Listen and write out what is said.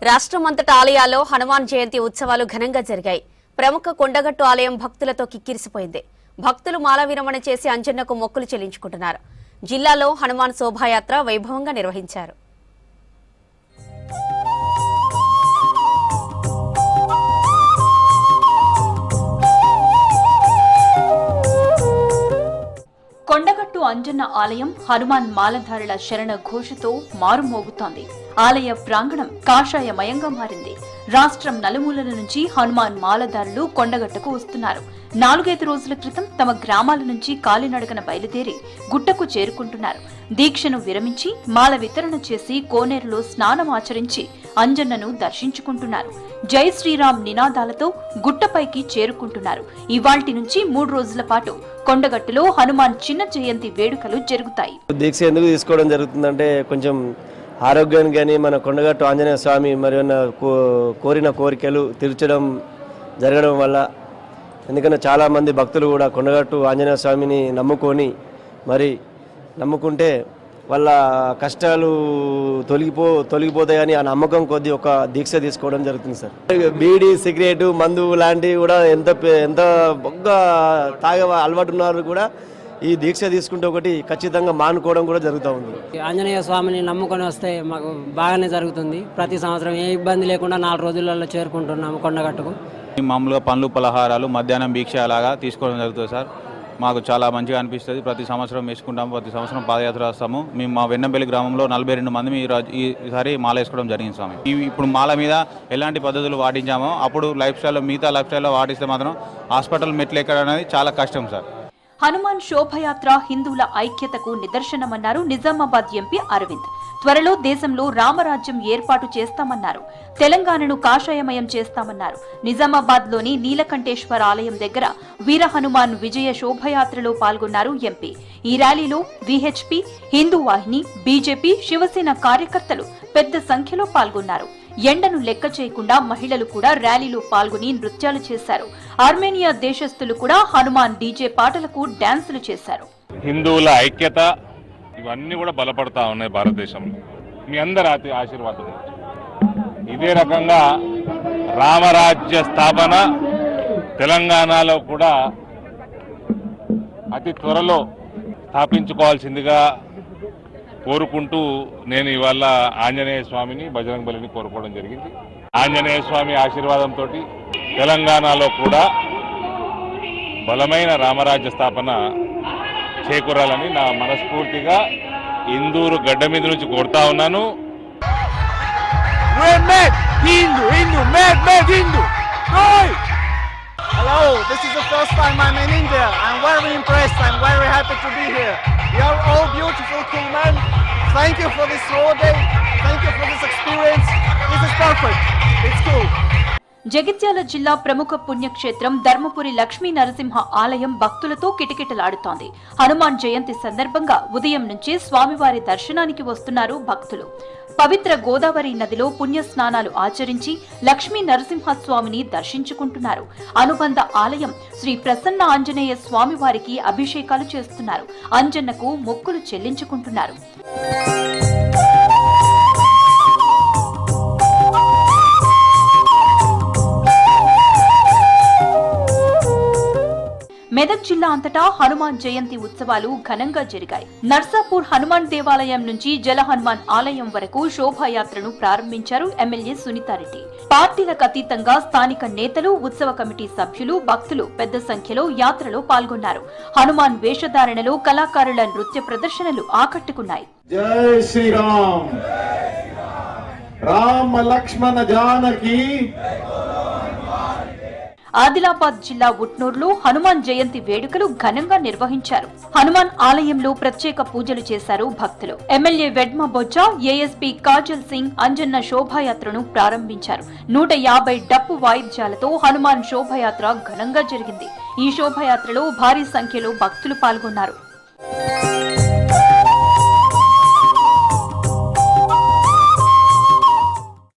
రాష్ట్రమంతటా ఆలయాల్లో హనుమాన్ జయంతి ఉత్సవాలు ఘనంగా జరిగాయి. ప్రముఖ కొండగట్టు ఆలయం భక్తులతో కిక్కిరిసిపోయింది. భక్తులు మాల విరమణ చేసి అంజన్నకు మొక్కులు చెల్లించుకుంటున్నారు. జిల్లాలో హనుమాన్ శోభాయాత్ర వైభవంగా నిర్వహించారు. కొండగట్టు అంజన్న ఆలయం హనుమాన్ మాలధారుల శరణ ఘోషతో మారుమోగుతోంది. ఆలయ ప్రాంగణం కాషాయమయంగా మారింది. రాష్ట్రం నలుమూలల నుంచి హనుమాన్ మాలధారులు కొండగట్టుకు వస్తున్నారు. 4-5 రోజుల క్రితం తమ గ్రామాల నుంచి కాలినడకన బయలుదేరి గుట్టకు చేరుకుంటున్నారు. దీక్షను విరమించి మాల వితరణ చేసి కోనేరులో స్నానం ఆచరించి అంజన్నను దర్శించుకుంటున్నారు. జై శ్రీరామ్ నినాదాలతో గుట్టపైకి చేరుకుంటున్నారు. ఇవాల్టి నుంచి 3 రోజుల పాటు కొండగట్టులో హనుమాన్ చిన్న జయంతి వేడుకలు జరుగుతాయి. దీక్ష ఎందుకు తీసుకోవడం జరుగుతుందంటే కొంచెం ఆరోగ్యానికి కానీ మన కొండగట్టు ఆంజనేయ స్వామి మరియు కోరిన కోరికలు తీర్చడం జరగడం వల్ల, ఎందుకంటే చాలామంది భక్తులు కూడా కొండగట్టు ఆంజనేయ స్వామిని నమ్ముకుంటే వాళ్ళ కష్టాలు తొలగిపోతాయని ఆ నమ్మకం కొద్దీ ఒక దీక్ష తీసుకోవడం జరుగుతుంది సార్. బీడీ, సిగరెట్, మందు లాంటివి కూడా ఎంత బాగా తాగే అలవాటు ఉన్నారు కూడా ఈ దీక్ష తీసుకుంటే ఒకటి ఖచ్చితంగా మానుకోవడం కూడా జరుగుతూ ఉంది. ఆంజనేయ స్వామిని నమ్ముకొని వస్తే మాకు బాగానే జరుగుతుంది. ప్రతి సంవత్సరం ఏ ఇబ్బంది లేకుండా 4 రోజులలో చేరుకుంటున్నాము కొండగట్టుకు. మామూలుగా పండ్లు పలహారాలు మధ్యాహ్నం భిక్ష అలాగా తీసుకోవడం జరుగుతుంది సార్. మాకు చాలా మంచిగా అనిపిస్తుంది. ప్రతి సంవత్సరం వేసుకుంటాము. ప్రతి సంవత్సరం పాదయాత్ర వస్తాము. మేము మా వెన్నంపల్లి గ్రామంలో 42 మంది ఈసారి మాల వేసుకోవడం జరిగింది స్వామి. ఇప్పుడు మాల మీద ఎలాంటి పద్ధతులు పాటించామో అప్పుడు మిగతా లైఫ్ స్టైల్లో పాటిస్తే మాత్రం హాస్పిటల్ మెట్లు ఎక్కడం అనేది చాలా కష్టం సార్. హనుమాన్ శోభయాత్ర హిందువుల ఐక్యతకు నిదర్శనమన్నారు నిజామాబాద్ ఎంపీ అరవింద్. త్వరలో దేశంలో రామరాజ్యం ఏర్పాటు చేస్తామన్నారు. తెలంగాణను కాషాయమయం చేస్తామన్నారు. నిజామాబాద్ లోని నీలకంఠేశ్వర ఆలయం దగ్గర వీర హనుమాన్ విజయ శోభయాత్రలో పాల్గొన్నారు ఎంపీ. ఈ ర్యాలీలో విహెచ్పి, హిందూ వాహిని, బీజేపీ, శివసేన కార్యకర్తలు పెద్ద సంఖ్యలో పాల్గొన్నారు. ఎండను లెక్క చేయకుండా మహిళలు కూడా ర్యాలీలో పాల్గొని నృత్యాలు చేశారు. ఆర్మేనియా దేశస్థులు కూడా హనుమాన్ డీజే పాటలకు డాన్సులు చేశారు. హిందువుల ఐక్యత ఇవన్నీ కూడా బలపడతా ఉన్నాయి భారతదేశంలో. మీ అందరి ఆశీర్వాదం. ఇదే రకంగా రామరాజ్య స్థాపన తెలంగాణలో కూడా అతి త్వరలో స్థాపించుకోవాల్సిందిగా కోరుకుంటూ నేను ఇవాళ ఆంజనేయ స్వామిని, బజరంగ్ బలిని కోరుకోవడం జరిగింది. ఆంజనేయ స్వామి ఆశీర్వాదంతో తెలంగాణలో కూడా బలమైన రామరాజ్య స్థాపన చేకూరాలని నా మనస్ఫూర్తిగా ఇందూరు గడ్డ మీద నుంచి కోరుతా ఉన్నాను. Hello, this is the first time I'm in India. I'm very impressed. I'm very happy to be here. You are all beautiful, cool men. Thank you for this holiday. Thank you for this experience. This is perfect. It's cool. Jagtial జిల్లా ప్రముఖ పుణ్యక్షేత్రం ధర్మపురి లక్ష్మీ నరసింహ ఆలయం భక్తులతో కిటకిటలాడుతోంది. హనుమాన్ జయంతి సందర్భంగా ఉదయం నుంచే స్వామివారి దర్శనానికి వస్తున్నారు భక్తులు. పవిత్ర గోదావరి నదిలో పుణ్య స్నానాలు ఆచరించి లక్ష్మీ నరసింహస్వామిని దర్శించుకుంటున్నారు. అనుబంధ ఆలయం శ్రీ ప్రసన్న ఆంజనేయ స్వామివారికి అభిషేకాలు చేస్తున్నారు. అంజన్నకు మొక్కులు చెల్లించుకుంటున్నారు. మెదక్ జిల్లా అంతటా హనుమాన్ జయంతి ఉత్సవాలు ఘనంగా జరిగాయి. నర్సాపూర్ హనుమాన్ దేవాలయం నుంచి జల హనుమాన్ ఆలయం వరకు శోభాయాత్రను ప్రారంభించారు ఎమ్మెల్యే సునీతారెడ్డి. పార్టీలకు అతీతంగా స్థానిక నేతలు, ఉత్సవ కమిటీ సభ్యులు, భక్తులు పెద్ద సంఖ్యలో యాత్రలో పాల్గొన్నారు. హనుమాన్ వేషధారణలో కళాకారుల నృత్య ప్రదర్శనలు ఆకట్టుకున్నాయి. జై శ్రీరామ్, రామ లక్ష్మణ జానకి. ఆదిలాబాద్ జిల్లా ఉట్నూరులో హనుమాన్ జయంతి వేడుకలు ఘనంగా నిర్వహించారు. హనుమాన్ ఆలయంలో ప్రత్యేక పూజలు చేశారు భక్తులు. ఎమ్మెల్యే వెడ్మ బొజ్జా, ఏఎస్పీ కాజల్ సింగ్ అంజన్న శోభాయాత్రను ప్రారంభించారు. 150 డప్పు వాయిద్యాలతో హనుమాన్ శోభాయాత్ర ఘనంగా జరిగింది. ఈ శోభాయాత్రలో భారీ సంఖ్యలో భక్తులు పాల్గొన్నారు.